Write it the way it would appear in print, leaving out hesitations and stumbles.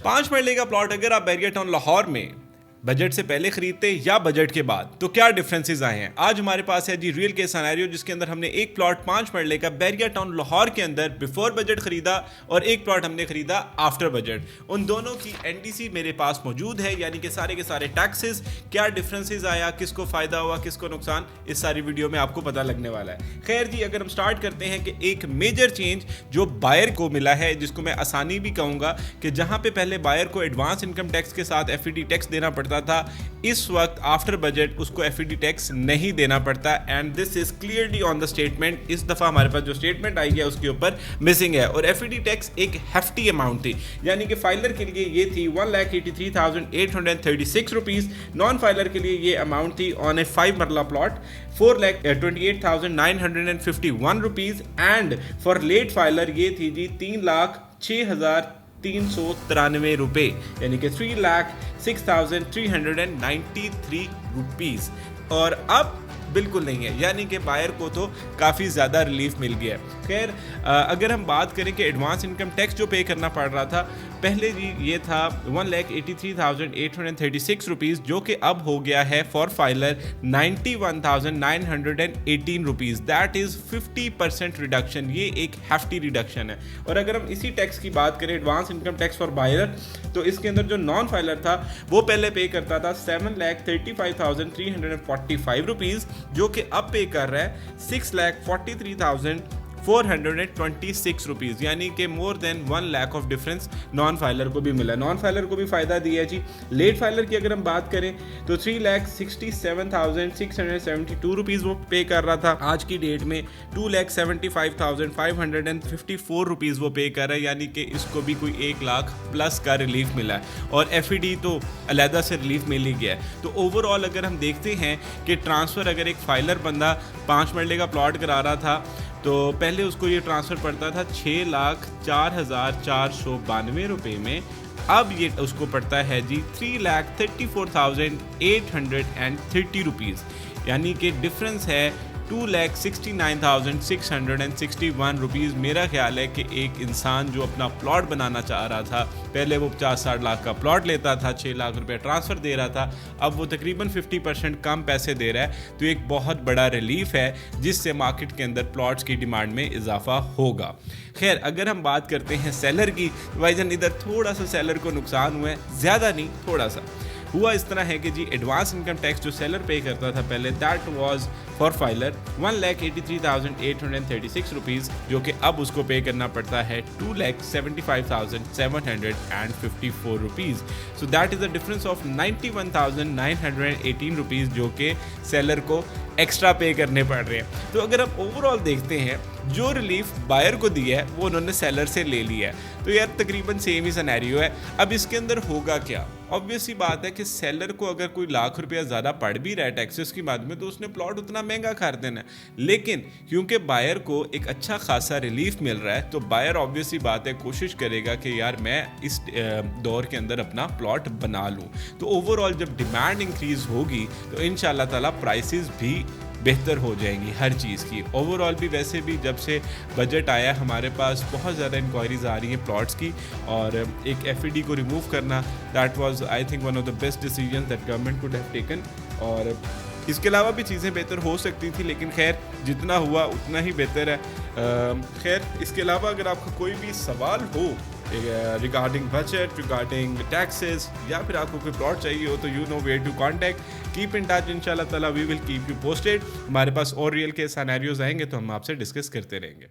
5 मरले का प्लॉट अगर आप बैरियर टाउन लाहौर में बजट से पहले खरीदते या बजट के बाद तो क्या डिफरेंसेस आए हैं। आज हमारे पास है जी रियल केस सिनेरियो, जिसके अंदर हमने एक प्लॉट 5 मरले का बैरियर टाउन लाहौर के अंदर बिफोर बजट खरीदा और एक प्लॉट हमने खरीदा आफ्टर बजट। उन दोनों की एनडीसी मेरे पास मौजूद है, यानी कि सारे के सारे टैक्सेस, क्या डिफरेंसेस आया, किसको फायदा हुआ, किसको नुकसान, इस सारी वीडियो में आपको पता लगने वाला है। खैर जी, अगर हम स्टार्ट करते हैं कि एक मेजर चेंज जो बायर को मिला है, जिसको मैं आसानी भी कहूंगा कि जहां पे पहले बायर को एडवांस इनकम टैक्स के साथ एफईडी टैक्स देना पड़ता था, इस वक्त आफ्टर बजट उसको एफईडी टैक्स नहीं देना पड़ता। And this is clearly on the statement. इस दफा हमारे पास जो स्टेटमेंट आई है उसके ऊपर मिसिंग है। और एफईडी टैक्स एक हेफ्टी अमाउंट थी, यानी कि फाइलर के लिए ये थी 1,83,836 रुपीज, नॉन फाइलर के लिए ये अमाउंट थी on a 5 marla plot 4,28,951 rupees, and for late filer ये थी जी 3,06,393 रुपए, यानी कि 3,06,393 रुपीज। और अब बिल्कुल नहीं है, यानी कि बायर को तो काफ़ी ज़्यादा रिलीफ मिल गया। खैर, अगर हम बात करें कि एडवांस इनकम टैक्स जो पे करना पड़ रहा था पहले जी, ये था 1,83,836 रुपीज़, जो कि अब हो गया है for filer 91,918 rupees. That is 50% reduction. ये एक हैफ्टी रिडक्शन है। और अगर हम इसी टैक्स की बात करें, advance income tax for buyer, तो इसके अंदर जो नॉन फाइलर था वो पहले पे करता था 7,35,345 रुपीज़, जो कि अब पे कर रहा है 6,43,426 रुपीज़, यानी कि more than 1 lakh of difference non filer को भी मिला। नॉन फाइलर को भी फ़ायदा दिया है जी। लेट फाइलर की अगर हम बात करें तो 3,67,672 रुपीज़ वो पे कर रहा था, आज की डेट में 2,75,554 रुपीज़ वो पे कर रहा है, यानी कि इसको भी कोई 1 लाख प्लस का रिलीफ मिला है। और एफईडी तो अलहदा से रिलीफ मिल ही गया है। तो ओवरऑल अगर हम देखते हैं कि ट्रांसफ़र अगर एक फाइलर बंदा 5 मरले का प्लॉट करा रहा था तो पहले उसको ये ट्रांसफ़र पड़ता था 6,04,492 रुपये में, अब ये उसको पड़ता है जी 3,34,830 रुपीज़, यानी कि डिफरेंस है 2,69,661 रुपीज़। मेरा ख्याल है कि एक इंसान जो अपना प्लॉट बनाना चाह रहा था, पहले वो 50-60 लाख का प्लॉट लेता था, 6 लाख रुपए ट्रांसफ़र दे रहा था, अब वो तकरीबन 50% कम पैसे दे रहा है। तो एक बहुत बड़ा रिलीफ है, जिससे मार्केट के अंदर प्लॉट्स की डिमांड में इजाफा होगा। खैर, अगर हम बात करते हैं सेलर की, भाईजान इधर थोड़ा सा सेलर को नुकसान हुआ है, ज़्यादा नहीं, थोड़ा सा हुआ। इस तरह है कि जी एडवांस इनकम टैक्स जो सेलर पे करता था पहले, that was for filer 1,83,836 rupees, जो कि अब उसको पे करना पड़ता है 2,75,754 rupees. So that is a difference of 91,918 rupees, जो कि सेलर को एक्स्ट्रा पे करने पड़ रहे हैं। तो अगर आप ओवरऑल देखते हैं, जो रिलीफ बायर को दिया है वो उन्होंने सेलर से ले लिया है। तो यार तकरीबन सेम ही सिनेरियो है। अब इसके अंदर होगा क्या? ऑब्वियस ही बात है कि सेलर को अगर कोई लाख रुपया ज़्यादा पड़ भी रहा है टैक्सेस की बाद में, तो उसने प्लॉट उतना महंगा खरीद देना है। लेकिन क्योंकि बायर को एक अच्छा खासा रिलीफ मिल रहा है, तो बायर ऑब्वियस ही बात है कोशिश करेगा कि यार मैं इस दौर के अंदर अपना प्लॉट बना लूँ। तो ओवरऑल जब डिमांड इंक्रीज़ होगी तो इंशाल्लाह ताला प्राइसेस भी बेहतर हो जाएंगी हर चीज़ की। ओवरऑल भी वैसे भी जब से बजट आया हमारे पास बहुत ज़्यादा इंक्वायरीज आ रही हैं प्लॉट्स की, और एक एफईडी को रिमूव करना, that was I think one of the best decision that government could have taken. और इसके अलावा भी चीज़ें बेहतर हो सकती थी, लेकिन खैर जितना हुआ उतना ही बेहतर है। खैर, इसके अलावा अगर आपका कोई भी सवाल हो रिगार्डिंग बजट, रिगार्डिंग टैक्सेस, या फिर आपको कोई प्लॉट चाहिए हो, तो you know where to contact. Keep in touch, इंशाल्लाह ताला we will keep you posted. हमारे पास और रियल के सिनेरियोज आएंगे तो हम आपसे डिस्कस करते रहेंगे।